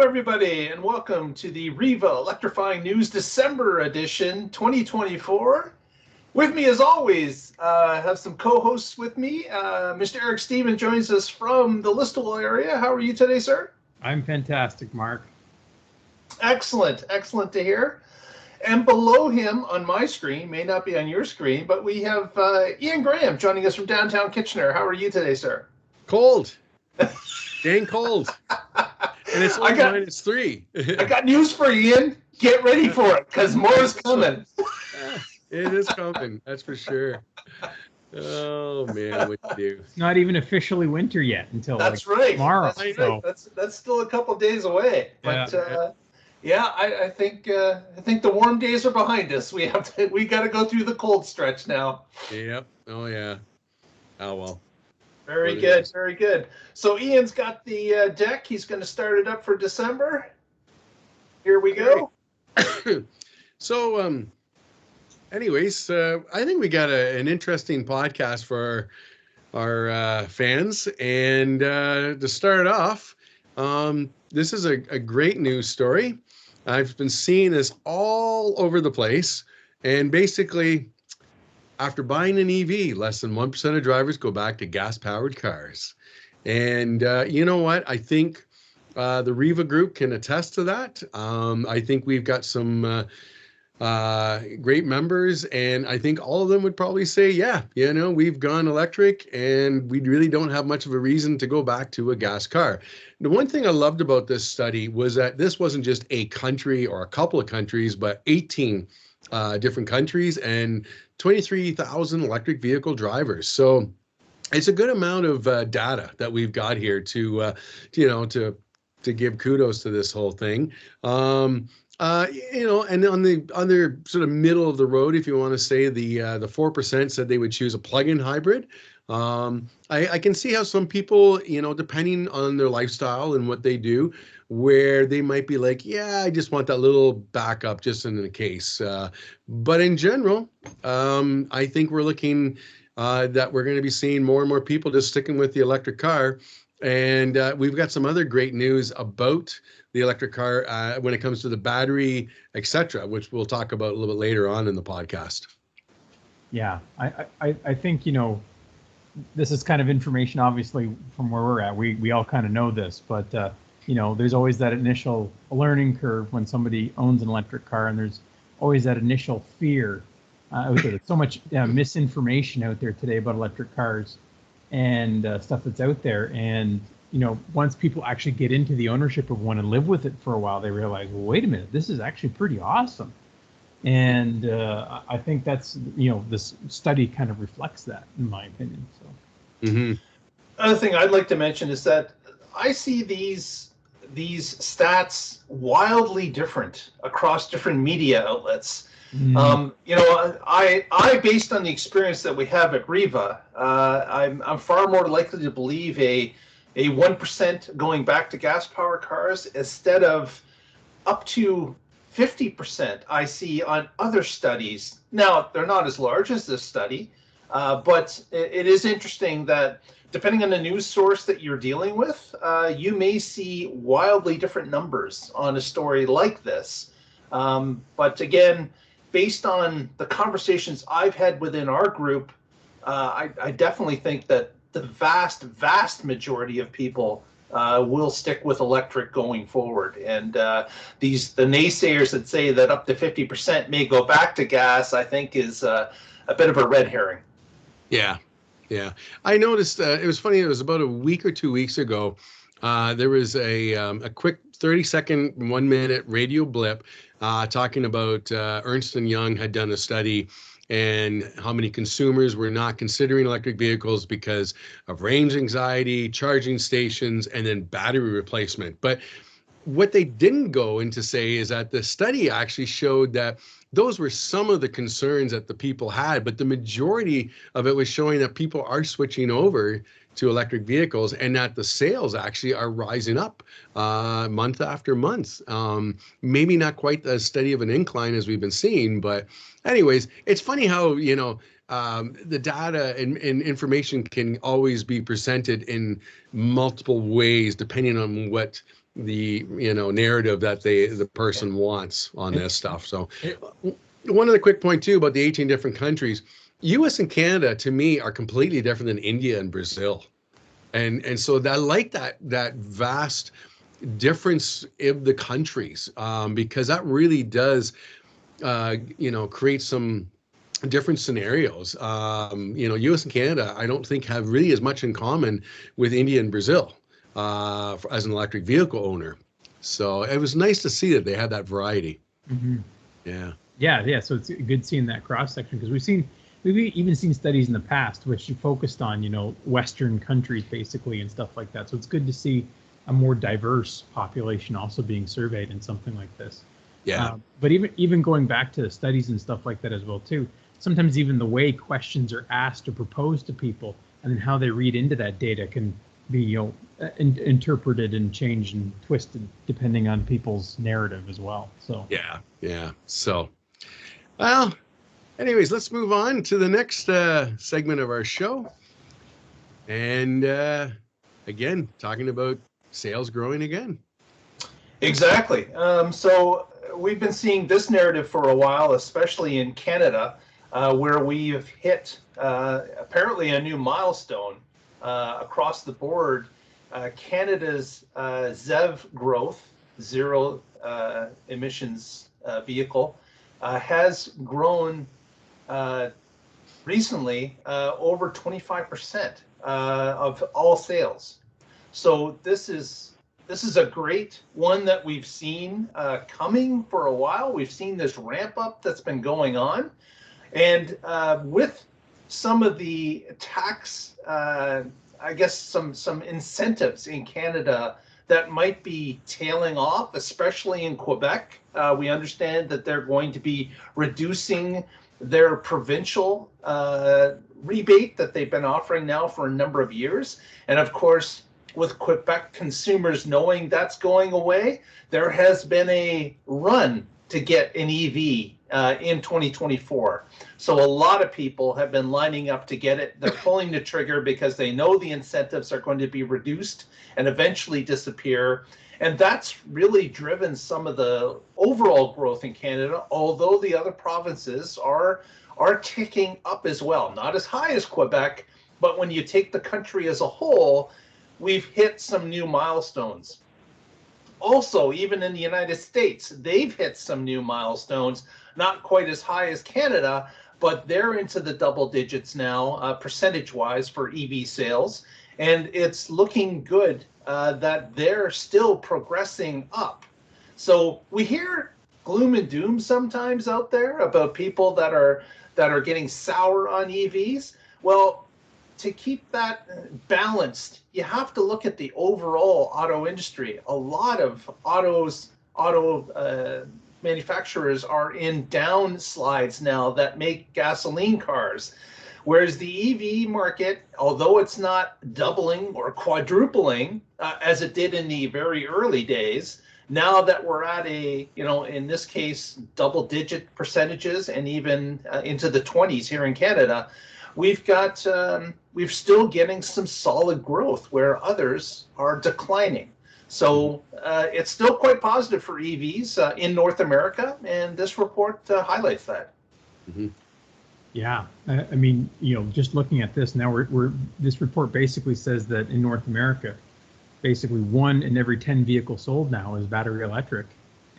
everybody, and welcome to the WREVA Electrifying News December edition 2024. With me, as always, I have some co-hosts with me. Mr. Eric Steven joins us from the Listowel area. How are you today, sir? I'm fantastic, Mark. Excellent, excellent to hear. And below him on my screen, may not be on your screen, but we have Ian Graham joining us from downtown Kitchener. How are you today, sir? Cold. Dang cold. And it's only -3. I got news for you, Ian. Get ready for it, because more is coming. It is coming, that's for sure. Oh, man, what to do? It's not even officially winter yet until tomorrow. That's right. That's still a couple days away. But I think the warm days are behind us. We got to go through the cold stretch now. Yep. Oh, yeah. Oh, well. Very good, very good. So Ian's got the deck. He's going to start it up for December. Here we go. So, anyways, I think we got an interesting podcast for our fans. And to start off, this is a great news story. I've been seeing this all over the place. And basically, after buying an EV, less than 1% of drivers go back to gas-powered cars. And you know what? I think the WREVA group can attest to that. I think we've got some great members, and I think all of them would probably say, yeah, you know, we've gone electric, and we really don't have much of a reason to go back to a gas car. The one thing I loved about this study was that this wasn't just a country or a couple of countries, but 18 different countries and 23,000 electric vehicle drivers. So it's a good amount of data that we've got here to give kudos to this whole thing. And on the other sort of middle of the road, if you want to say, the 4% said they would choose a plug-in hybrid. I can see how some people, depending on their lifestyle and what they do, where they might be like, yeah, I just want that little backup just in the case. But in general, I think we're looking that we're going to be seeing more and more people just sticking with the electric car. And we've got some other great news about the electric car when it comes to the battery, etc., which we'll talk about a little bit later on in the podcast. Yeah, I think, this is kind of information, obviously, from where we're at. We all kind of know this, but, there's always that initial learning curve when somebody owns an electric car, and there's always that initial fear out there. There's so much misinformation out there today about electric cars and stuff that's out there. And, once people actually get into the ownership of one and live with it for a while, they realize, well, wait a minute, this is actually pretty awesome. And I think that's, this study kind of reflects that, in my opinion. So, Another thing I'd like to mention is that I see these stats wildly different across different media outlets. I based on the experience that we have at WREVA, I'm far more likely to believe a 1% going back to gas power cars instead of up to 50% I see on other studies. Now, they're not as large as this study, but it is interesting that depending on the news source that you're dealing with, you may see wildly different numbers on a story like this. But again, based on the conversations I've had within our group, I definitely think that the vast, vast majority of people will stick with electric going forward. And the naysayers that say that up to 50% may go back to gas, I think is a bit of a red herring. Yeah. Yeah, I noticed it was funny. It was about a week or 2 weeks ago. There was a quick 30-second, 1-minute radio blip talking about Ernst & Young had done a study and how many consumers were not considering electric vehicles because of range anxiety, charging stations, and then battery replacement. But what they didn't go into say is that the study actually showed that those were some of the concerns that the people had, but the majority of it was showing that people are switching over to electric vehicles and that the sales actually are rising up month after month. Maybe not quite as steady of an incline as we've been seeing, but anyways, it's funny how, the data and information can always be presented in multiple ways depending on what narrative that the person wants on this stuff. So it- one other quick point too about the 18 different countries. US and Canada to me are completely different than India and Brazil. And so I like that vast difference in the countries, because that really does create some different scenarios. US and Canada, I don't think have really as much in common with India and Brazil as an electric vehicle owner. So it was nice to see that they had that variety. Mm-hmm. Yeah. So it's good seeing that cross section, because we've even seen studies in the past which focused on Western countries basically and stuff like that. So it's good to see a more diverse population also being surveyed in something like this. Yeah. But even going back to studies and stuff like that as well too. Sometimes even the way questions are asked or proposed to people, and then how they read into that data can be interpreted and changed and twisted depending on people's narrative as well. So yeah. So, well, anyways, let's move on to the next segment of our show, and again talking about sales growing again. Exactly. So we've been seeing this narrative for a while, especially in Canada, where we've hit apparently a new milestone across the board. Canada's ZEV growth, zero emissions vehicle, has grown recently over 25% of all sales. So this is a great one that we've seen coming for a while. We've seen this ramp up that's been going on. And with some of the tax, I guess some incentives in Canada that might be tailing off, especially in Quebec. We understand that they're going to be reducing their provincial rebate that they've been offering now for a number of years. And of course, with Quebec consumers knowing that's going away, there has been a run to get an EV in 2024. So a lot of people have been lining up to get it. They're pulling the trigger because they know the incentives are going to be reduced and eventually disappear. And that's really driven some of the overall growth in Canada, although the other provinces are ticking up as well. Not as high as Quebec, but when you take the country as a whole, we've hit some new milestones. Also, even in the United States, they've hit some new milestones, not quite as high as Canada, but they're into the double digits now, percentage-wise for EV sales. And it's looking good that they're still progressing up. So we hear gloom and doom sometimes out there about people that are getting sour on EVs. Well, to keep that balanced, you have to look at the overall auto industry. A lot of auto manufacturers are in downslides now that make gasoline cars. Whereas the EV market, although it's not doubling or quadrupling as it did in the very early days, now that we're at in this case, double-digit percentages and even into the 20s here in Canada, we're still getting some solid growth where others are declining. So it's still quite positive for EVs in North America, and this report highlights that. Mm-hmm. Yeah, I mean, just looking at this now, this report basically says that in North America, basically 1 in every 10 vehicles sold now is battery electric,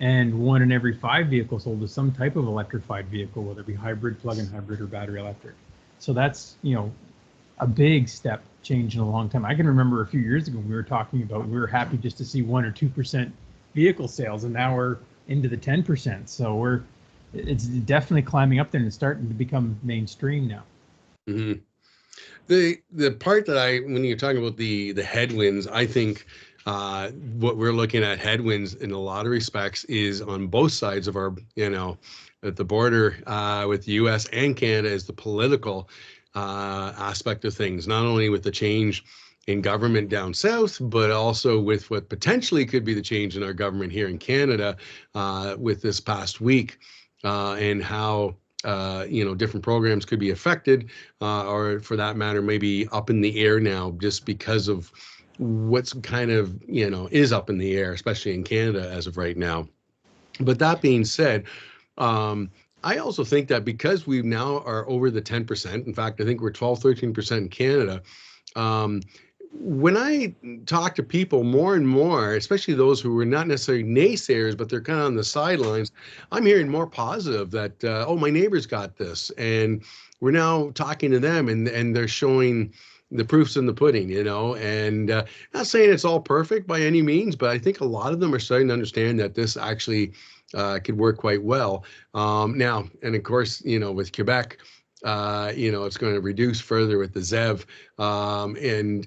and 1 in every 5 vehicles sold is some type of electrified vehicle, whether it be hybrid, plug-in hybrid, or battery electric. So that's, a big step change in a long time. I can remember a few years ago we were talking about we were happy just to see 1 or 2% vehicle sales, and now we're into the 10%. So it's definitely climbing up there and starting to become mainstream now. Mm-hmm. The part that when you're talking about the headwinds, I think what we're looking at headwinds in a lot of respects is on both sides of our, at the border with the U.S. and Canada, is the political aspect of things, not only with the change in government down south, but also with what potentially could be the change in our government here in Canada with this past week, and how different programs could be affected, or for that matter, maybe up in the air now, just because of what's kind of, is up in the air, especially in Canada as of right now. But that being said, I also think that because we now are over the 10%, in fact, I think we're 12, 13% in Canada. When I talk to people more and more, especially those who are not necessarily naysayers, but they're kind of on the sidelines, I'm hearing more positive that, oh, my neighbor's got this. And we're now talking to them and they're showing the proofs in the pudding, and not saying it's all perfect by any means, but I think a lot of them are starting to understand that this actually could work quite well. Now, and of course, with Quebec, it's going to reduce further with the ZEV, and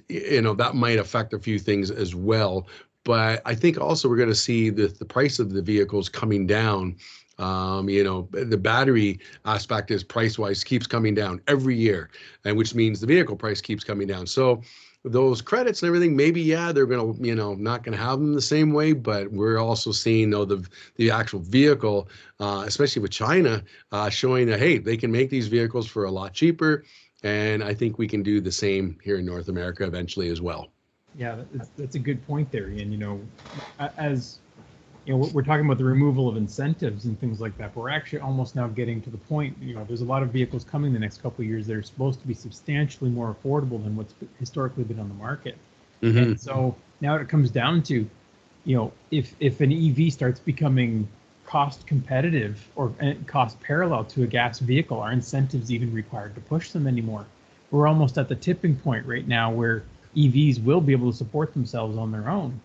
that might affect a few things as well. But I think also we're going to see the price of the vehicles coming down. The battery aspect is price-wise keeps coming down every year, and which means the vehicle price keeps coming down. So those credits and everything, maybe, yeah, they're going to, not going to have them the same way, but we're also seeing, the actual vehicle, especially with China, showing that, hey, they can make these vehicles for a lot cheaper. And I think we can do the same here in North America eventually as well. Yeah, that's a good point there, Ian. As we're talking about the removal of incentives and things like that, but we're actually almost now getting to the point, there's a lot of vehicles coming the next couple of years that are supposed to be substantially more affordable than what's historically been on the market. Mm-hmm. And so now it comes down to, if an EV starts becoming cost competitive or cost parallel to a gas vehicle, are incentives even required to push them anymore? We're almost at the tipping point right now where EVs will be able to support themselves on their own.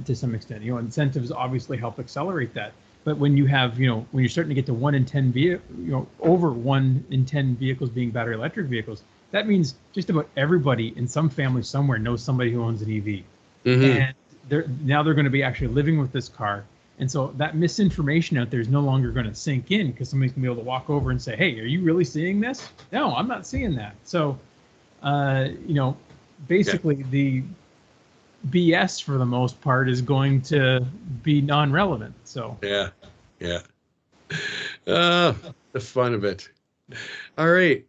To some extent, incentives obviously help accelerate that. But when you have, when you're starting to get to 1 in 10 over 1 in 10 vehicles being battery electric vehicles, that means just about everybody in some family somewhere knows somebody who owns an EV. Mm-hmm. And they're going to be actually living with this car. And so that misinformation out there is no longer going to sink in, because somebody's going to be able to walk over and say, hey, are you really seeing this? No, I'm not seeing that. So, basically the BS for the most part is going to be non-relevant. So yeah, the fun of it. All right,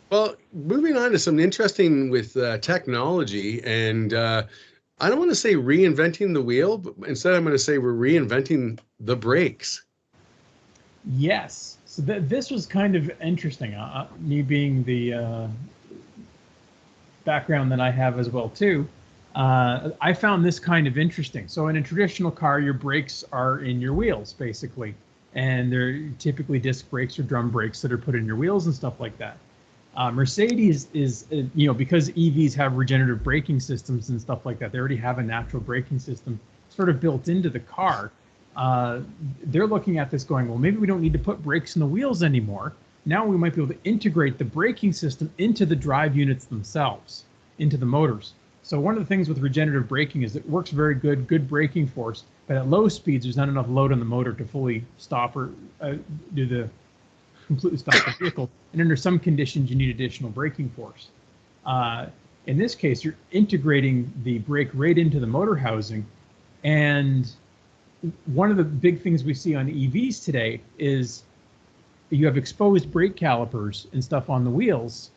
well, moving on to some interesting with technology, and I don't want to say reinventing the wheel, but instead I'm going to say we're reinventing the brakes. Yes, so this was kind of interesting, me being the background that I have as well too. I found this kind of interesting. So in a traditional car, your brakes are in your wheels, basically. And they're typically disc brakes or drum brakes that are put in your wheels and stuff like that. Mercedes is, because EVs have regenerative braking systems and stuff like that, they already have a natural braking system sort of built into the car. They're looking at this going, well, maybe we don't need to put brakes in the wheels anymore. Now we might be able to integrate the braking system into the drive units themselves, into the motors. So one of the things with regenerative braking is it works very good braking force, but at low speeds, there's not enough load on the motor to fully stop or completely stop the vehicle. And under some conditions, you need additional braking force. In this case, you're integrating the brake right into the motor housing. And one of the big things we see on EVs today is you have exposed brake calipers and stuff on the wheels,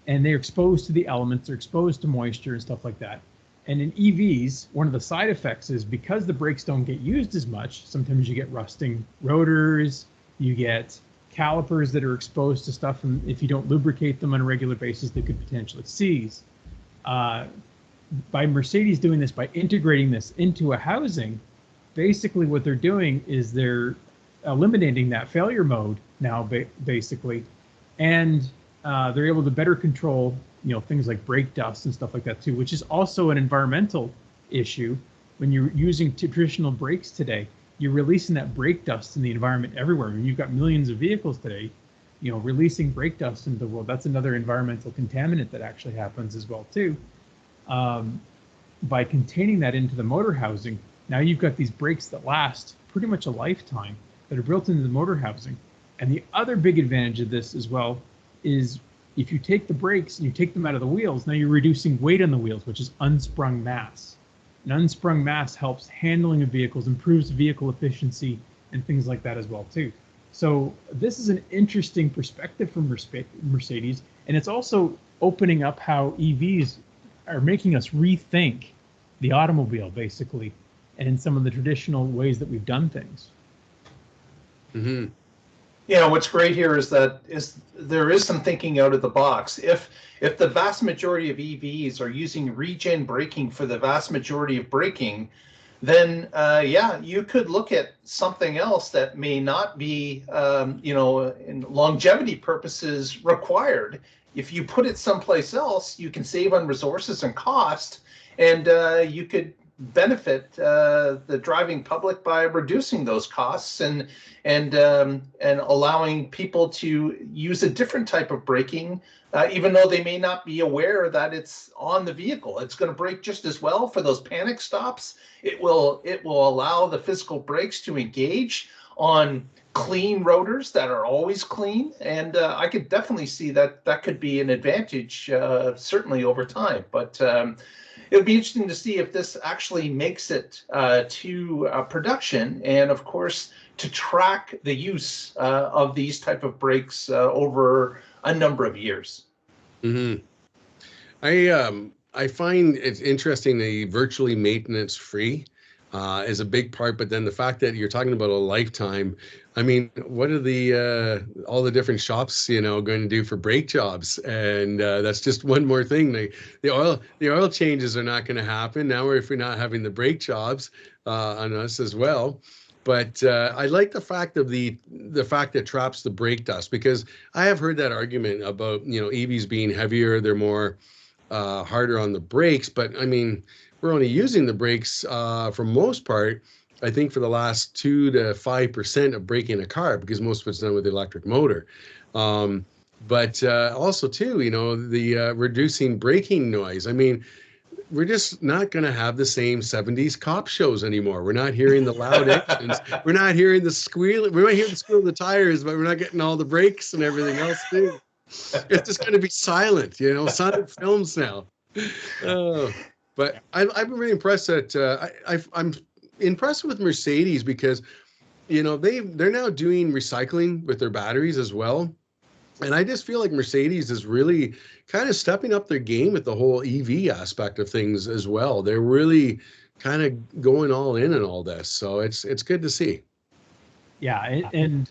and they're exposed to the elements, they're exposed to moisture and stuff like that. And in EVs, one of the side effects is because the brakes don't get used as much, sometimes you get rusting rotors, you get calipers that are exposed to stuff, and if you don't lubricate them on a regular basis, they could potentially seize. By Mercedes doing this, by integrating this into a housing, basically what they're doing is they're eliminating that failure mode now, basically, and they're able to better control, things like brake dust and stuff like that too, which is also an environmental issue. When you're using traditional brakes today, you're releasing that brake dust in the environment everywhere. I mean, you've got millions of vehicles today, releasing brake dust into the world. That's another environmental contaminant that actually happens as well too. By containing that into the motor housing, now you've got these brakes that last pretty much a lifetime that are built into the motor housing. And the other big advantage of this as well is if you take the brakes and you take them out of the wheels, now you're reducing weight on the wheels, which is unsprung mass. And unsprung mass helps handling of vehicles, improves vehicle efficiency, and things like that as well too. So this is an interesting perspective from Mercedes, and it's also opening up how EVs are making us rethink the automobile, basically, and in some of the traditional ways that we've done things. Mm-hmm. Yeah, what's great here is that there is some thinking out of the box. If the vast majority of EVs are using regen braking for the vast majority of braking, then yeah, you could look at something else that may not be, in longevity purposes required. If you put it someplace else, you can save on resources and cost, and you could benefit the driving public by reducing those costs and allowing people to use a different type of braking, even though they may not be aware that it's on the vehicle. It's going to brake just as well for those panic stops. It will allow the physical brakes to engage on clean rotors that are always clean, and I could definitely see that could be an advantage, certainly over time. But it'll be interesting to see if this actually makes it to production, and of course to track the use of these type of brakes over a number of years. Mm-hmm. I find it's interesting the virtually maintenance free is a big part, but then the fact that you're talking about a lifetime. I mean, what are the all the different shops going to do for brake jobs? And that's just one more thing. The oil changes are not going to happen now, if we're not having the brake jobs on us as well. But I like the fact of the fact that traps the brake dust, because I have heard that argument about EVs being heavier, they're more harder on the brakes. But I mean, we're only using the brakes for most part, I think, for the last 2 to 5% of braking a car, because most of it's done with the electric motor. But also too, the reducing braking noise. I mean, we're just not going to have the same 70s cop shows anymore. We're not hearing the loud engines. We're not hearing the squeal. We might hear the squeal of the tires, but we're not getting all the brakes and everything else too. It's just going to be silent, silent films now. But I'm really impressed that I'm impressed with Mercedes, because they're now doing recycling with their batteries as well. And I just feel like Mercedes is really kind of stepping up their game with the whole EV aspect of things as well. They're really kind of going all in all this. So it's good to see. Yeah. And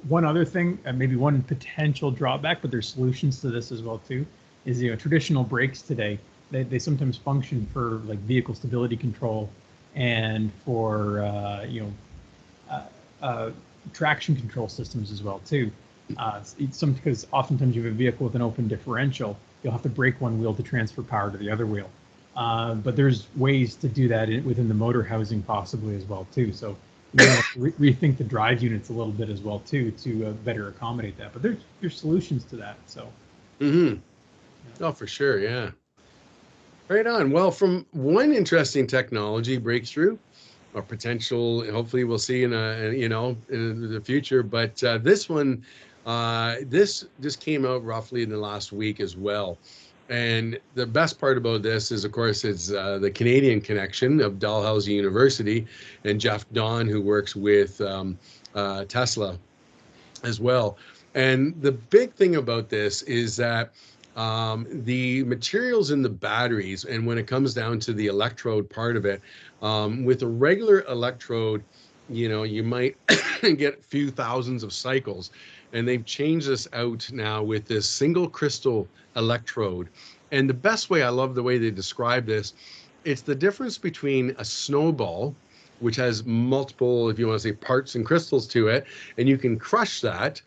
one other thing, maybe one potential drawback, but there's solutions to this as well too, is traditional brakes today, they sometimes function for like vehicle stability control and for traction control systems as well too. Because oftentimes you have a vehicle with an open differential, you'll have to brake one wheel to transfer power to the other wheel. But there's ways to do that within the motor housing possibly as well too. So rethink the drive units a little bit as well too to better accommodate that. But there's solutions to that. So. Mm-hmm. Oh, for sure, yeah. Right on. Well, from one interesting technology breakthrough or potential, hopefully we'll see in the future. But this one, this just came out roughly in the last week as well. And the best part about this is, of course, it's the Canadian connection of Dalhousie University and Jeff Don, who works with Tesla as well. And the big thing about this is that the materials in the batteries, and when it comes down to the electrode part of it, with a regular electrode, you might get a few thousands of cycles, and they've changed this out now with this single crystal electrode. And the best way, I love the way they describe this, it's the difference between a snowball, which has multiple, if you want to say, parts and crystals to it, and you can crush that,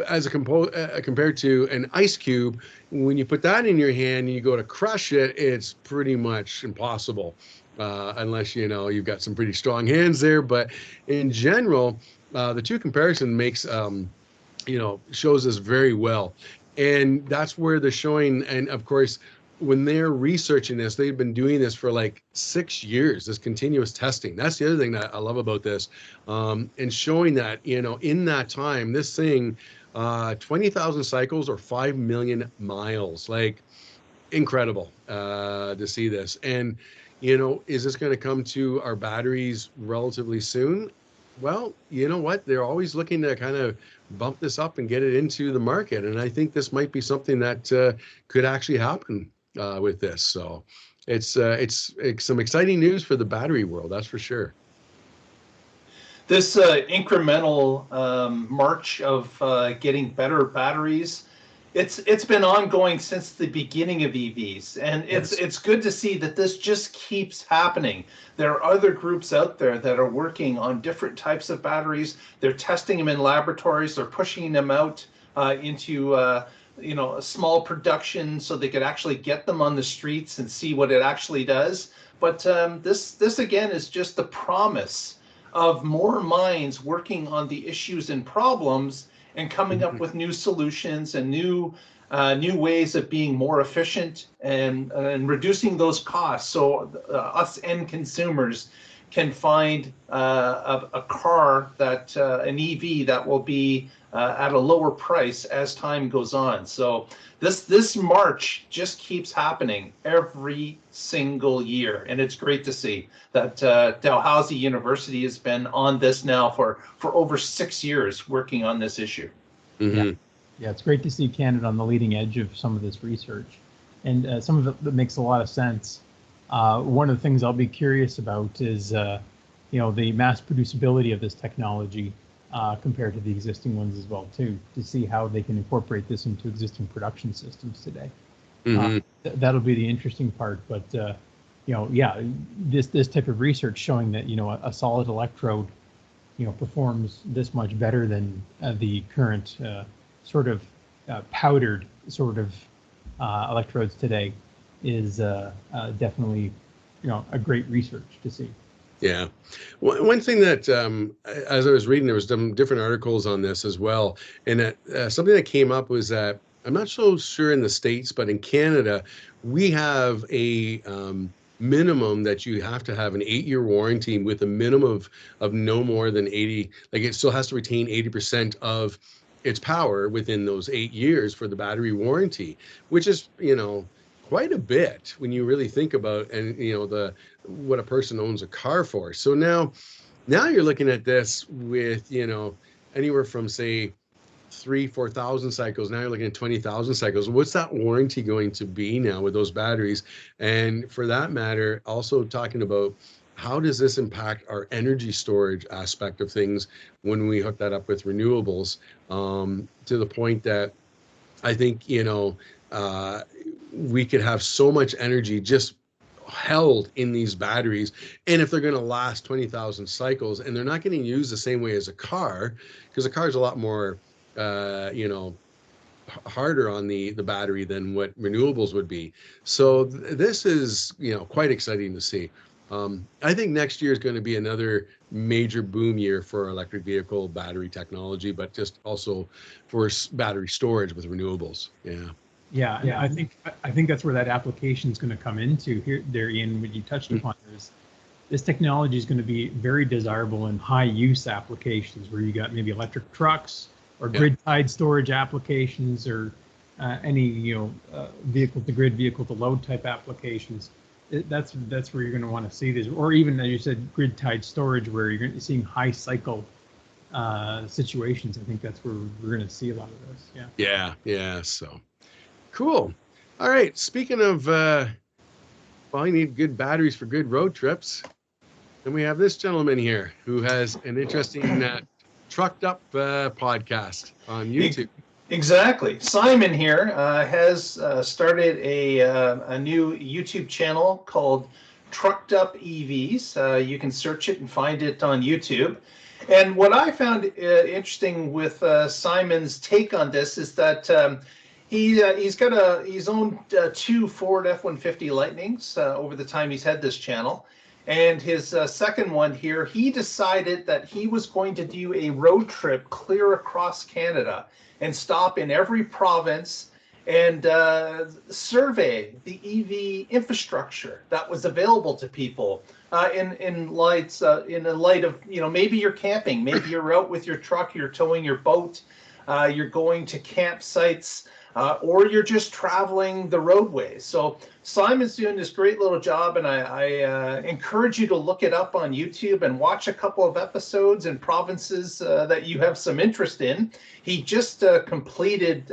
as compared to an ice cube. When you put that in your hand and you go to crush it, it's pretty much impossible, unless you've got some pretty strong hands there. But in general, the two comparison makes shows us very well, and that's where they're showing. And of course, when they're researching this, they've been doing this for like 6 years, this continuous testing. That's the other thing that I love about this, and showing that, in that time, this thing, 20,000 cycles or 5 million miles, like incredible to see this. And, is this going to come to our batteries relatively soon? Well, you know what? They're always looking to kind of bump this up and get it into the market. And I think this might be something that could actually happen with this. So it's some exciting news for the battery world, that's for sure. This incremental march of getting better batteries, it's been ongoing since the beginning of EVs, and it's good to see that this just keeps happening. There are other groups out there that are working on different types of batteries. They're testing them in laboratories. They're pushing them out into a small production so they could actually get them on the streets and see what it actually does. But this again is just the promise of more minds working on the issues and problems and coming up with new solutions and new ways of being more efficient and reducing those costs, so us end consumers can find a car that an EV that will be at a lower price as time goes on. So this march just keeps happening every single year, and it's great to see that Dalhousie University has been on this now for over 6 years working on this issue. Mm-hmm. Yeah, it's great to see Canada on the leading edge of some of this research, and some of it that makes a lot of sense. One of the things I'll be curious about is, the mass producibility of this technology compared to the existing ones as well too, to see how they can incorporate this into existing production systems today. Mm-hmm. That'll be the interesting part. But this type of research showing that a solid electrode performs this much better than the current sort of powdered sort of electrodes today is definitely a great research to see. Yeah. One thing that, as I was reading, there was some different articles on this as well. And something that came up was that, I'm not so sure in the States, but in Canada, we have a minimum that you have to have an 8-year warranty with a minimum of no more than 80, like it still has to retain 80% of its power within those 8 years for the battery warranty, which is, quite a bit when you really think about, and what a person owns a car for. So now you're looking at this with anywhere from say 3,000-4,000 cycles. Now you're looking at 20,000 cycles. What's that warranty going to be now with those batteries? And for that matter, also talking about how does this impact our energy storage aspect of things when we hook that up with renewables, to the point that I think we could have so much energy just held in these batteries. And if they're going to last 20,000 cycles and they're not getting used the same way as a car, because a car is a lot more, harder on the battery than what renewables would be. So this is, quite exciting to see. I think next year is going to be another major boom year for electric vehicle battery technology, but just also for battery storage with renewables. Yeah. Yeah, I think that's where that application is going to come into here. There, Ian, what you touched upon is this technology is going to be very desirable in high use applications where you got maybe electric trucks or grid tied storage applications, or any vehicle to grid, vehicle to load type applications. That's where you're going to want to see this, or even as you said, grid tied storage where you're going to be seeing high cycle situations. I think that's where we're going to see a lot of this. Yeah. So. Cool. All right. Speaking of, you need good batteries for good road trips. And we have this gentleman here who has an interesting Trucked Up podcast on YouTube. Exactly. Simon here has started a new YouTube channel called Trucked Up EVs. You can search it and find it on YouTube. And what I found interesting with Simon's take on this is that he's owned 2 Ford F-150 Lightnings over the time he's had this channel. And his second one here, he decided that he was going to do a road trip clear across Canada and stop in every province and survey the EV infrastructure that was available to people in light of, maybe you're camping, maybe you're out with your truck, you're towing your boat, you're going to campsites, or you're just traveling the roadways. So Simon's doing this great little job, and I encourage you to look it up on YouTube and watch a couple of episodes in provinces that you have some interest in. He just completed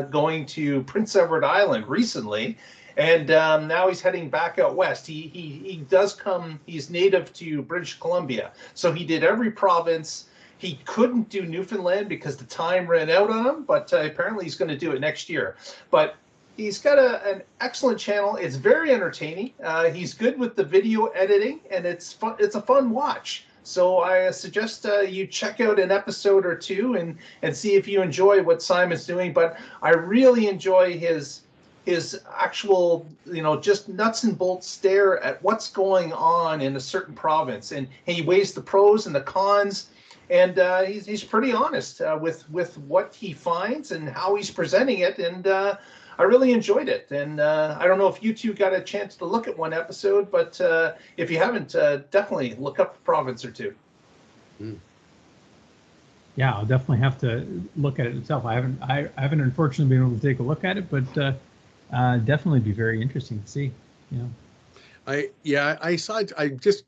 going to Prince Edward Island recently, And now he's heading back out west. He does come. He's native to British Columbia, so he did every province. He couldn't do Newfoundland because the time ran out on him, but apparently he's going to do it next year. But he's got an excellent channel. It's very entertaining. He's good with the video editing, and it's fun. It's a fun watch. So I suggest you check out an episode or two and see if you enjoy what Simon's doing. But I really enjoy his actual, just nuts and bolts stare at what's going on in a certain province, and he weighs the pros and the cons. And he's pretty honest with what he finds and how he's presenting it, and I really enjoyed it. And I don't know if you two got a chance to look at one episode, but if you haven't, definitely look up a province or two. Yeah, I'll definitely have to look at it itself. I haven't unfortunately been able to take a look at it, but definitely be very interesting to see. I just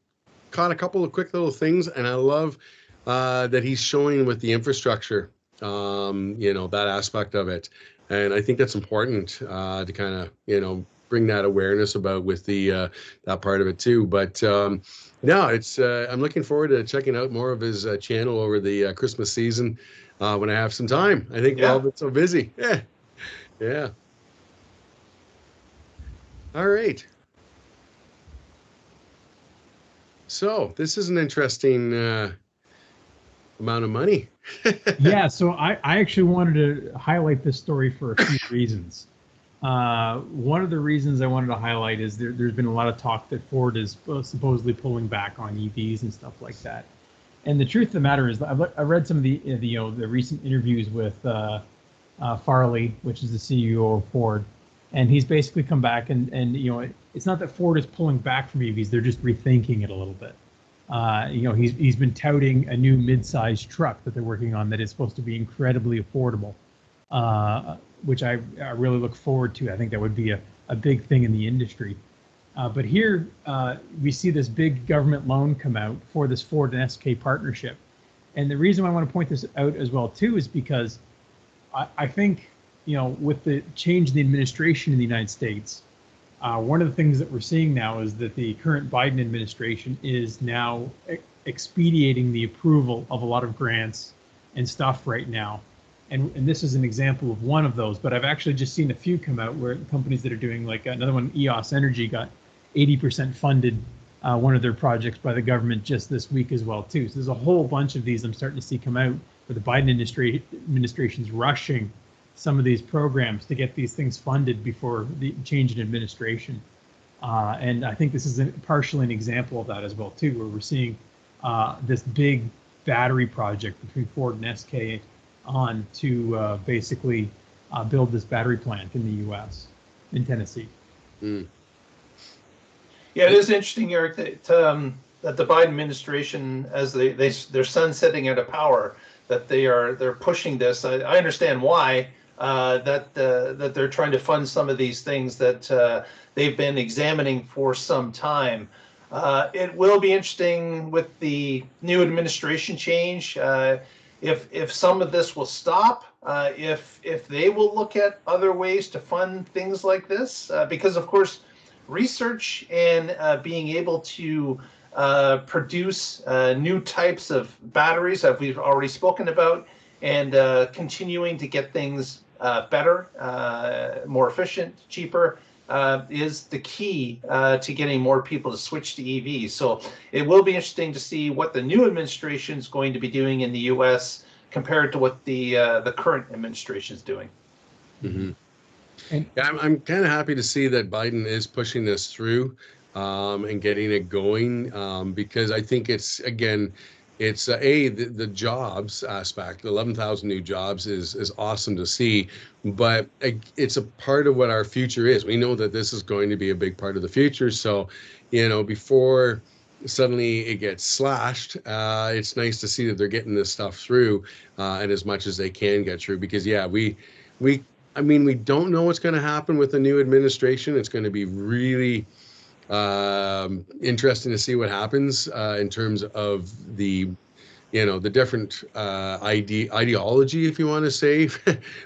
caught a couple of quick little things, and I love that he's showing with the infrastructure, that aspect of it. And I think that's important to kind of, bring that awareness about with the that part of it too. But no, it's I'm looking forward to checking out more of his channel over the Christmas season when I have some time. I think we've all been so busy. Yeah. All right. So this is an interesting amount of money. Yeah, so I actually wanted to highlight this story for a few reasons. One of the reasons I wanted to highlight is there's been a lot of talk that Ford is supposedly pulling back on EVs and stuff like that. And the truth of the matter is, I read some of the recent interviews with Farley, which is the CEO of Ford, and he's basically come back and it's not that Ford is pulling back from EVs; they're just rethinking it a little bit. He's been touting a new mid-sized truck that they're working on that is supposed to be incredibly affordable, which I really look forward to. I think that would be a big thing in the industry. But here we see this big government loan come out for this Ford and SK partnership. And the reason I want to point this out as well too is because I think, with the change in the administration in the United States, one of the things that we're seeing now is that the current Biden administration is now expediting the approval of a lot of grants and stuff right now. And this is an example of one of those, but I've actually just seen a few come out where companies that are doing, like another one, EOS Energy, got 80% funded one of their projects by the government just this week as well too. So there's a whole bunch of these I'm starting to see come out where the Biden administration's rushing some of these programs to get these things funded before the change in administration. And I think this is partially an example of that as well too, where we're seeing this big battery project between Ford and SK on to basically build this battery plant in the U.S. in Tennessee. Yeah, it is interesting, Eric, that the Biden administration, as they're sunsetting out of power, that they're pushing this. I understand why. That they're trying to fund some of these things that they've been examining for some time. It will be interesting with the new administration change if some of this will stop, if they will look at other ways to fund things like this, because of course research and being able to produce new types of batteries that we've already spoken about, and continuing to get things better, more efficient, cheaper, is the key to getting more people to switch to EVs. So it will be interesting to see what the new administration is going to be doing in the U.S. compared to what the current administration is doing. Mm-hmm. And I'm kind of happy to see that Biden is pushing this through and getting it going, because I think it's, again, it's the jobs aspect. 11,000 new jobs is awesome to see, but it's a part of what our future is. We know that this is going to be a big part of the future. So, before suddenly it gets slashed, it's nice to see that they're getting this stuff through and as much as they can get through. Because we don't know what's going to happen with the new administration. It's going to be really interesting to see what happens in terms of the different ideology, if you want to say,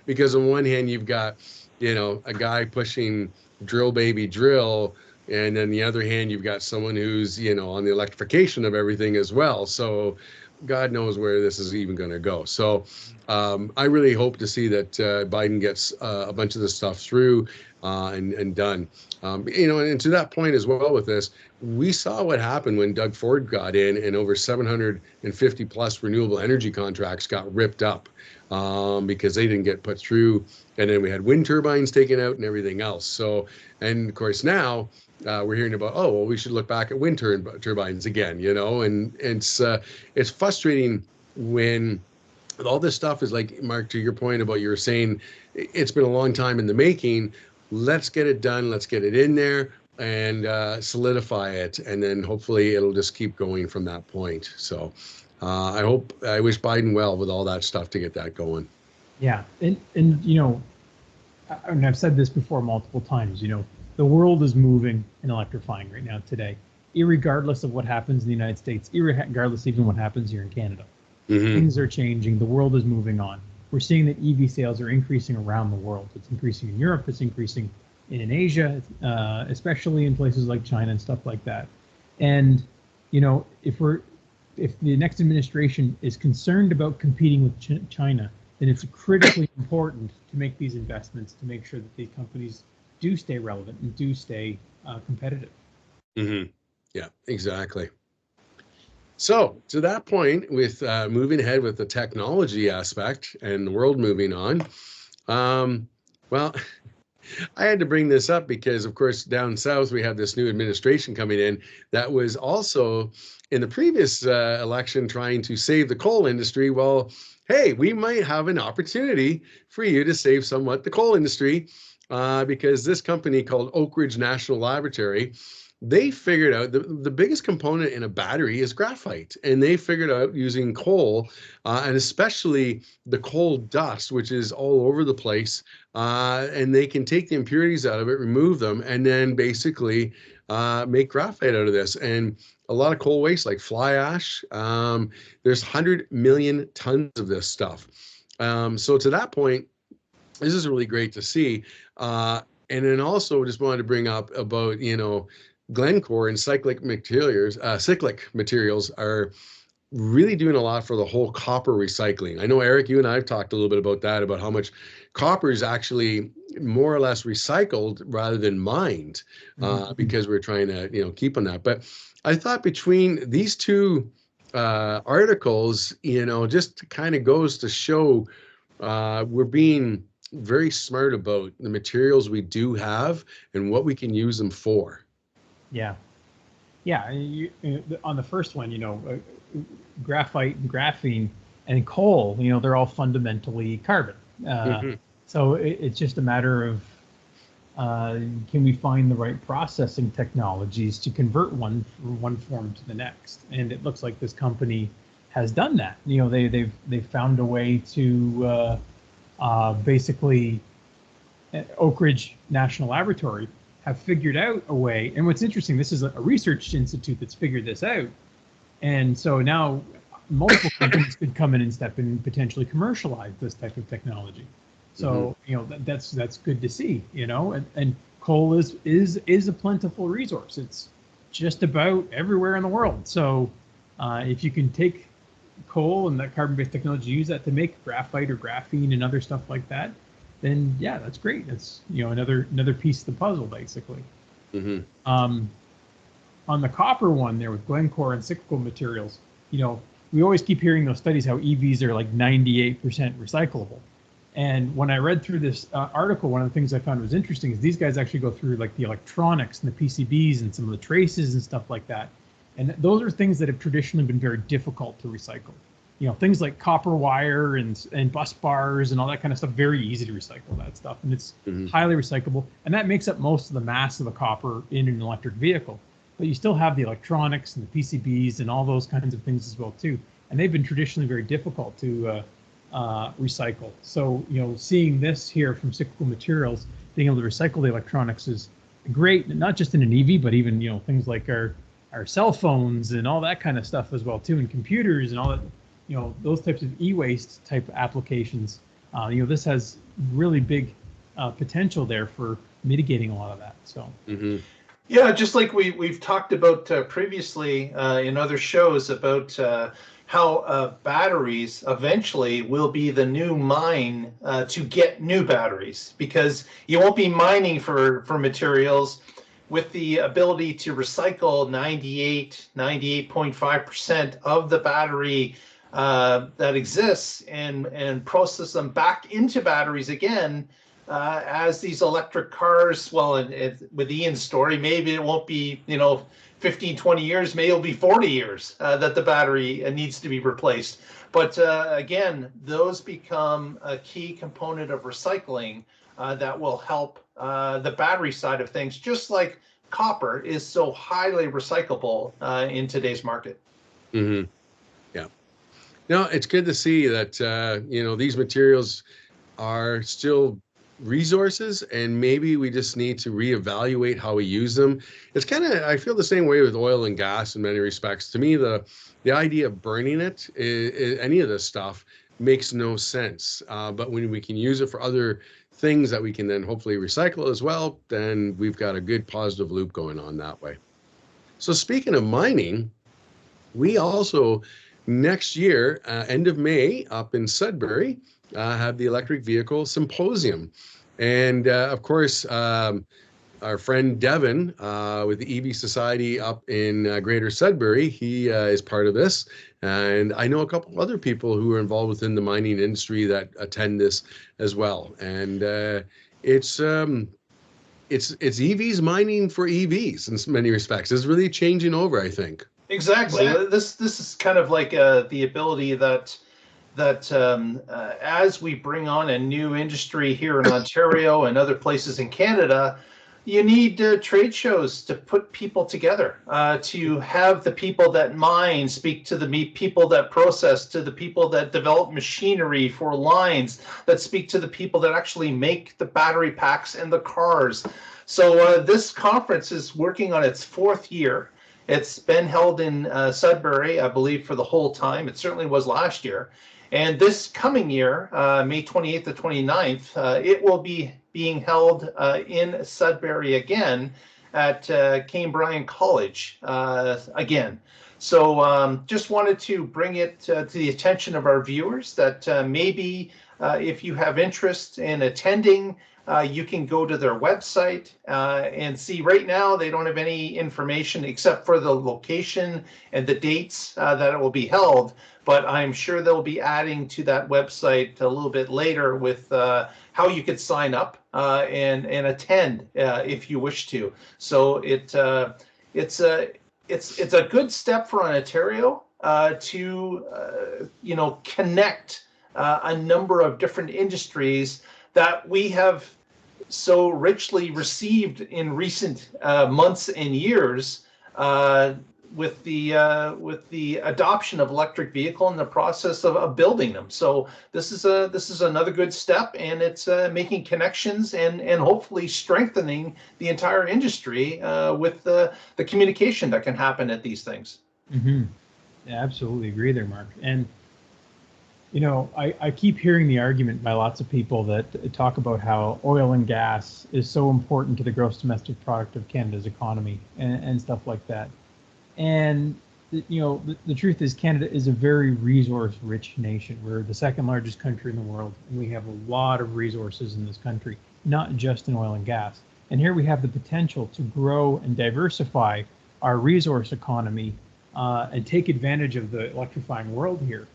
because on one hand you've got a guy pushing drill baby drill, and then the other hand you've got someone who's, you know, on the electrification of everything as well. So God knows where this is even going to go. So I really hope to see that Biden gets a bunch of this stuff through and done. You know, and to that point as well with this, we saw what happened when Doug Ford got in and over 750 plus renewable energy contracts got ripped up because they didn't get put through. And then we had wind turbines taken out and everything else. So, and of course now we're hearing about, oh, well, we should look back at wind turbines again, you know, and it's frustrating when all this stuff is like, Mark, to your point about you were saying, it's been a long time in the making. Let's get it done. Let's get it in there and solidify it. And then hopefully it'll just keep going from that point. So I wish Biden well with all that stuff to get that going. Yeah. And you know, and I've said this before multiple times, you know, the world is moving and electrifying right now today, irregardless of what happens in the United States, irregardless even what happens here in Canada. Mm-hmm. Things are changing. The world is moving on. We're seeing that EV sales are increasing around the world. It's increasing in Europe. It's increasing in Asia, especially in places like China and stuff like that. And, you know, if the next administration is concerned about competing with China, then it's critically important to make these investments to make sure that these companies do stay relevant and do stay competitive. Mm-hmm. Yeah, exactly. So to that point, with moving ahead with the technology aspect and the world moving on, well, I had to bring this up because, of course, down south, we have this new administration coming in that was also in the previous election trying to save the coal industry. Well, hey, we might have an opportunity for you to save somewhat the coal industry because this company called Oakridge National Laboratory, they figured out the biggest component in a battery is graphite, and they figured out using coal and especially the coal dust, which is all over the place, and they can take the impurities out of it, remove them, and then basically make graphite out of this. And a lot of coal waste like fly ash, there's 100 million tons of this stuff. So to that point, this is really great to see. And then also just wanted to bring up about, you know, Glencore and cyclic materials are really doing a lot for the whole copper recycling. I know, Eric, you and I have talked a little bit about that, about how much copper is actually more or less recycled rather than mined, because we're trying to, you know, keep on that. But I thought between these two articles, you know, just kind of goes to show we're being very smart about the materials we do have and what we can use them for. Yeah. Yeah. On the first one, you know, graphite and graphene and coal, you know, they're all fundamentally carbon. So it's just a matter of can we find the right processing technologies to convert one form to the next? And it looks like this company has done that. You know, they've found a way to basically Oakridge National Laboratory have figured out a way. And what's interesting, this is a research institute that's figured this out. And so now multiple companies could come in and step in and potentially commercialize this type of technology. So, you know, that's good to see, you know, and coal is a plentiful resource. It's just about everywhere in the world. So if you can take coal and that carbon-based technology, use that to make graphite or graphene and other stuff like that, then yeah, that's great. That's, you know, another piece of the puzzle, basically. On the copper one there with Glencore and cyclical materials, you know, we always keep hearing those studies how EVs are like 98% recyclable. And when I read through this article, one of the things I found was interesting is these guys actually go through like the electronics and the PCBs and some of the traces and stuff like that. And those are things that have traditionally been very difficult to recycle. You know, things like copper wire and bus bars and all that kind of stuff, very easy to recycle that stuff. And it's highly recyclable. And that makes up most of the mass of the copper in an electric vehicle. But you still have the electronics and the PCBs and all those kinds of things as well, too. And they've been traditionally very difficult to recycle. So, you know, seeing this here from cyclical materials, being able to recycle the electronics is great, not just in an EV, but even, you know, things like our cell phones and all that kind of stuff as well, too, and computers and all that. You know, those types of e-waste type applications, you know, this has really big potential there for mitigating a lot of that. So. Mm-hmm. Yeah, just like we've talked about previously in other shows about how batteries eventually will be the new mine to get new batteries, because you won't be mining for materials with the ability to recycle 98.5% of the battery that exists and process them back into batteries again. As these electric cars, well, with Ian's story, maybe it won't be, 15, 20 years, maybe it'll be 40 years that the battery needs to be replaced. But again, those become a key component of recycling that will help the battery side of things, just like copper is so highly recyclable in today's market. Mm-hmm. Yeah. No, it's good to see that, these materials are still resources, and maybe we just need to reevaluate how we use them. It's kind of, I feel the same way with oil and gas in many respects. To me, the idea of burning it, any of this stuff, makes no sense. But when we can use it for other things that we can then hopefully recycle as well, then we've got a good positive loop going on that way. So speaking of mining, we also next year, end of May, up in Sudbury, have the Electric Vehicle Symposium. And of course, our friend Devin with the EV Society up in Greater Sudbury, he is part of this. And I know a couple other people who are involved within the mining industry that attend this as well. And it's EVs mining for EVs in many respects. It's really changing over, I think. Exactly. This is kind of like the ability that as we bring on a new industry here in Ontario and other places in Canada, you need trade shows to put people together, to have the people that mine speak to the people that process, to the people that develop machinery for lines, that speak to the people that actually make the battery packs and the cars. So this conference is working on its 4th year. It's been held in Sudbury, I believe, for the whole time. It certainly was last year. And this coming year, May 28th to 29th, it will be being held in Sudbury again at Cambrian College again. So just wanted to bring it to the attention of our viewers that maybe if you have interest in attending, you can go to their website and see. Right now, they don't have any information except for the location and the dates that it will be held. But I'm sure they'll be adding to that website a little bit later with how you could sign up and attend if you wish to. So it's a good step for Ontario to connect a number of different industries that we have so richly received in recent months and years with the adoption of electric vehicle and the process of building them. So this is another good step, and it's making connections and hopefully strengthening the entire industry with the communication that can happen at these things. Mm-hmm. Yeah, absolutely agree there, Mark. And I keep hearing the argument by lots of people that talk about how oil and gas is so important to the gross domestic product of Canada's economy and stuff like that. And, the truth is Canada is a very resource-rich nation. We're the 2nd largest country in the world, and we have a lot of resources in this country, not just in oil and gas. And here we have the potential to grow and diversify our resource economy and take advantage of the electrifying world here.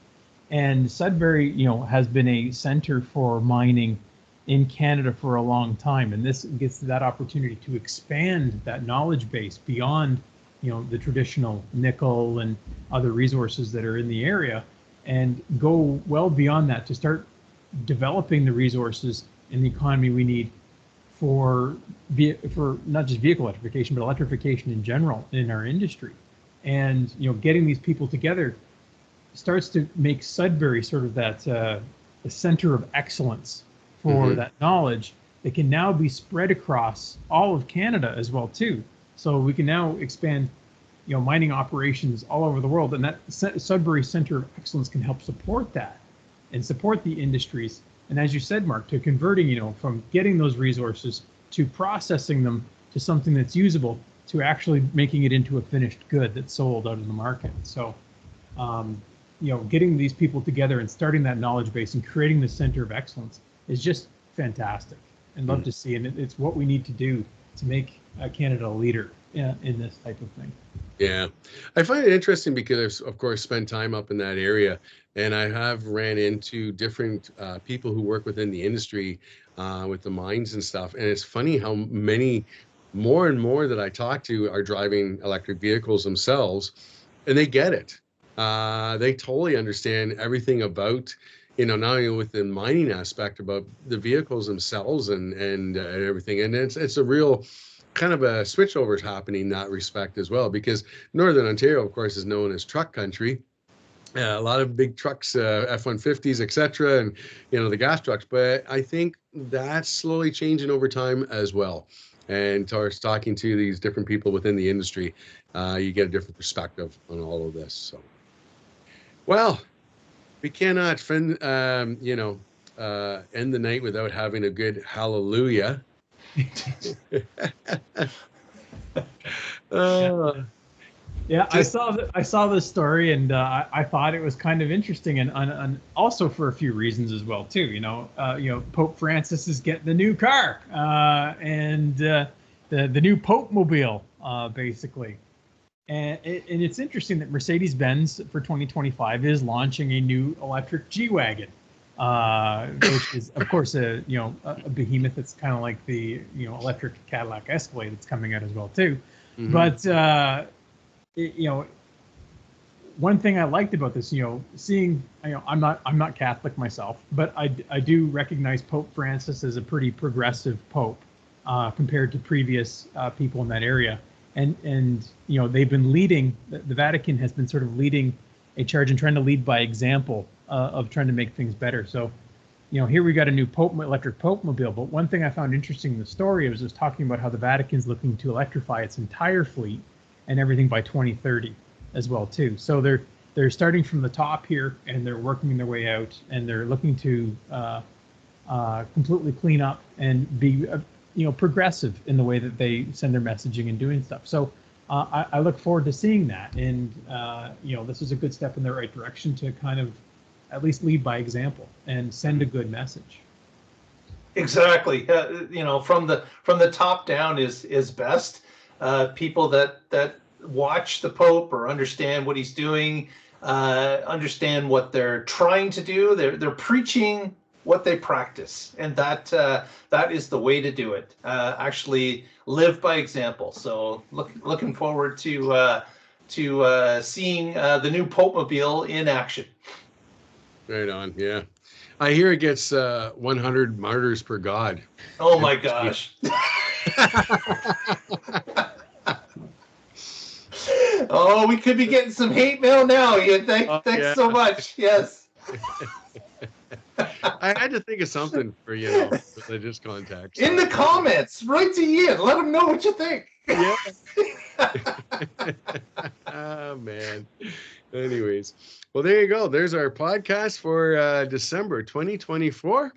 And Sudbury, has been a center for mining in Canada for a long time. And this gets that opportunity to expand that knowledge base beyond, the traditional nickel and other resources that are in the area, and go well beyond that to start developing the resources in the economy we need for not just vehicle electrification, but electrification in general in our industry. And, getting these people together starts to make Sudbury sort of that the center of excellence for that knowledge that can now be spread across all of Canada as well too. So we can now expand, mining operations all over the world, and that Sudbury Center of Excellence can help support that and support the industries. And as you said, Mark, to converting, from getting those resources to processing them to something that's usable, to actually making it into a finished good that's sold out in the market. So, getting these people together and starting that knowledge base and creating the center of excellence is just fantastic, and love to see. And it's what we need to do to make Canada a leader in this type of thing. Yeah, I find it interesting because I've, of course, spent time up in that area, and I have ran into different people who work within the industry with the mines and stuff. And it's funny how many more and more that I talk to are driving electric vehicles themselves, and they get it. They totally understand everything about, not only with the mining aspect, about the vehicles themselves and everything. And it's a real kind of a switchover happening in that respect as well, because Northern Ontario, of course, is known as truck country. A lot of big trucks, F-150s, etc., and the gas trucks. But I think that's slowly changing over time as well. And talking to these different people within the industry, you get a different perspective on all of this. So, well, we cannot end the night without having a good hallelujah. Yeah, I saw this story, and I thought it was kind of interesting, and also for a few reasons as well too. Pope Francis is getting the new car, and the new Popemobile, basically. And it's interesting that Mercedes-Benz for 2025 is launching a new electric G-Wagon, which is, of course, a behemoth that's kind of like the electric Cadillac Escalade that's coming out as well too. Mm-hmm. But one thing I liked about this, seeing, I'm not Catholic myself, but I do recognize Pope Francis as a pretty progressive pope compared to previous people in that area. And they've been leading, the Vatican has been sort of leading a charge and trying to lead by example of trying to make things better. So, here we got a new electric Popemobile. But one thing I found interesting in the story was talking about how the Vatican's looking to electrify its entire fleet and everything by 2030 as well too. So they're starting from the top here, and they're working their way out, and they're looking to completely clean up and be progressive in the way that they send their messaging and doing stuff. So I look forward to seeing that, and this is a good step in the right direction to kind of at least lead by example and send a good message. Exactly. From the top down is best. People that watch the Pope or understand what he's doing, understand what they're trying to do. They're preaching what they practice, and that is the way to do it. Actually live by example. So looking forward to seeing the new Popemobile in action. Right on. Yeah, I hear it gets 100 martyrs per god. Oh my gosh. Oh, we could be getting some hate mail now. Thanks so much. Yes. I had to think of something for religious context. In the comments, write to Ian. Let him know what you think. Yeah. Oh man. Anyways, well, there you go. There's our podcast for December 2024,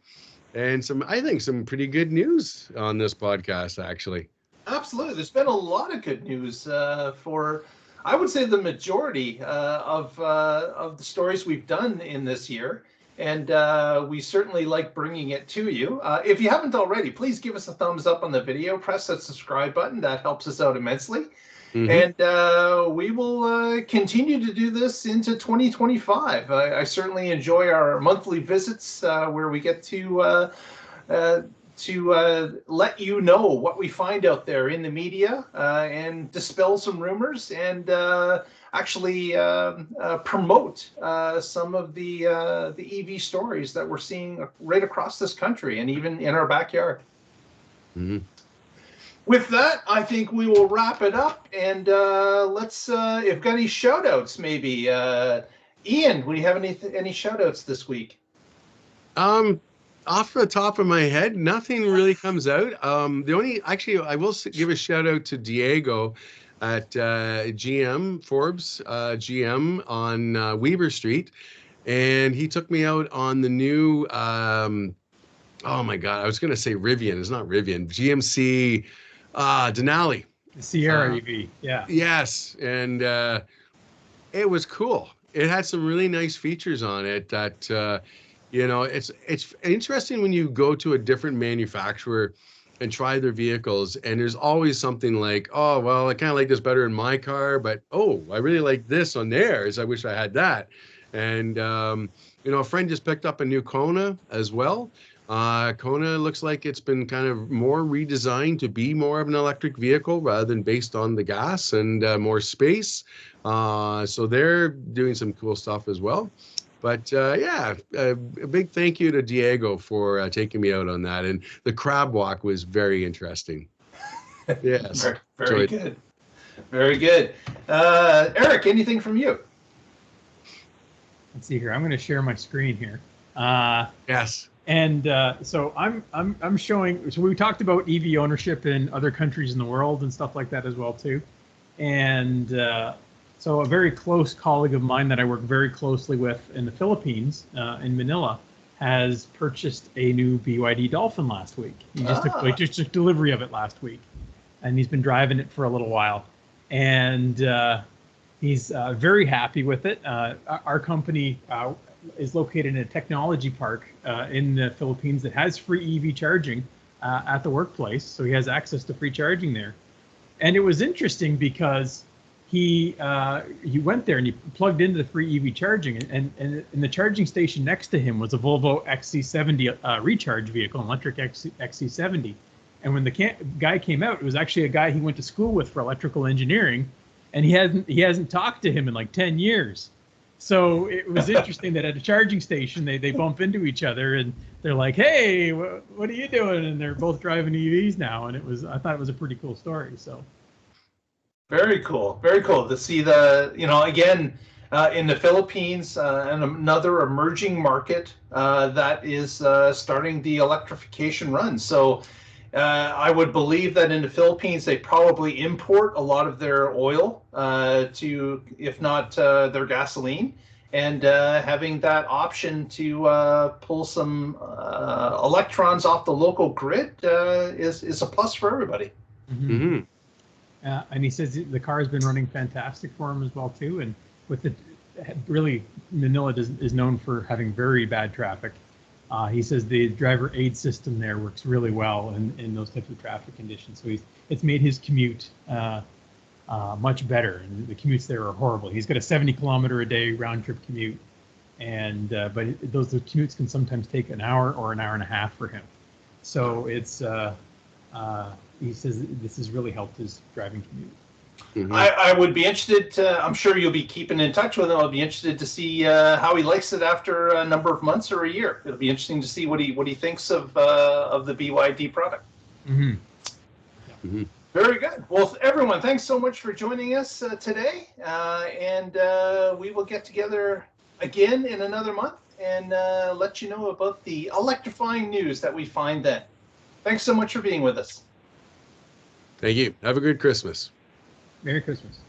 and I think some pretty good news on this podcast, actually. Absolutely, there's been a lot of good news for, I would say, the majority of the stories we've done in this year. And we certainly like bringing it to you. If you haven't already, please give us a thumbs up on the video. Press that subscribe button. That helps us out immensely. Mm-hmm. And we will continue to do this into 2025. I certainly enjoy our monthly visits where we get to let you know what we find out there in the media and dispel some rumors and actually promote some of the EV stories that we're seeing right across this country and even in our backyard. Mm-hmm. With that, I think we will wrap it up, and let's, if you've got any shout outs, maybe. Ian, do you have any shout outs this week? Off the top of my head, nothing really comes out. I will give a shout out to Diego at GM, Forbes GM on Weber Street. And he took me out on the new oh my God, I was going to say Rivian. It's not Rivian. GMC, Denali. The Sierra EV. Yeah. Yes. And it was cool. It had some really nice features on it that, it's interesting when you go to a different manufacturer and try their vehicles, and there's always something like, oh, well, I kind of like this better in my car, but oh, I really like this on theirs. I wish I had that. And, a friend just picked up a new Kona as well. Kona looks like it's been kind of more redesigned to be more of an electric vehicle rather than based on the gas and more space. So they're doing some cool stuff as well. But a big thank you to Diego for taking me out on that. And the crab walk was very interesting. Yes. Very good. Very good. Eric, anything from you? Let's see here. I'm going to share my screen here. Yes. And so I'm showing. So we talked about EV ownership in other countries in the world and stuff like that as well too. And so a very close colleague of mine that I work very closely with in the Philippines, in Manila, has purchased a new BYD Dolphin last week. He just took delivery of it last week, and he's been driving it for a little while, and he's very happy with it. Our company is located in a technology park in the Philippines that has free EV charging at the workplace, so he has access to free charging there. And it was interesting because he went there and he plugged into the free EV charging, and in the charging station next to him was a Volvo XC70 recharge vehicle, an electric XC70. And when the guy came out, it was actually a guy he went to school with for electrical engineering, and he hasn't talked to him in like 10 years. So it was interesting that at a charging station they bump into each other and they're like, "Hey, what are you doing?" And they're both driving EVs now, and I thought it was a pretty cool story. So. Very cool. Very cool to see the, again, in the Philippines, and another emerging market that is starting the electrification run. So I would believe that in the Philippines, they probably import a lot of their oil to, if not their gasoline, and having that option to pull some electrons off the local grid is a plus for everybody. Mm-hmm. Mm-hmm. And he says the car has been running fantastic for him as well too. And with the really, Manila is known for having very bad traffic. He says the driver aid system there works really well in those types of traffic conditions. So it's made his commute much better. And the commutes there are horrible. He's got a 70-kilometer a day round trip commute, and but those commutes can sometimes take an hour or an hour and a half for him. So it's he says this has really helped his driving commute. Mm-hmm. I would be interested I'm sure you'll be keeping in touch with him. I'll be interested to see how he likes it after a number of months or a year. It'll be interesting to see what he thinks of the BYD product. Mm-hmm. Mm-hmm. Very good. Well, everyone, thanks so much for joining us today. And we will get together again in another month and let you know about the electrifying news that we find then. Thanks so much for being with us. Thank you. Have a good Christmas. Merry Christmas.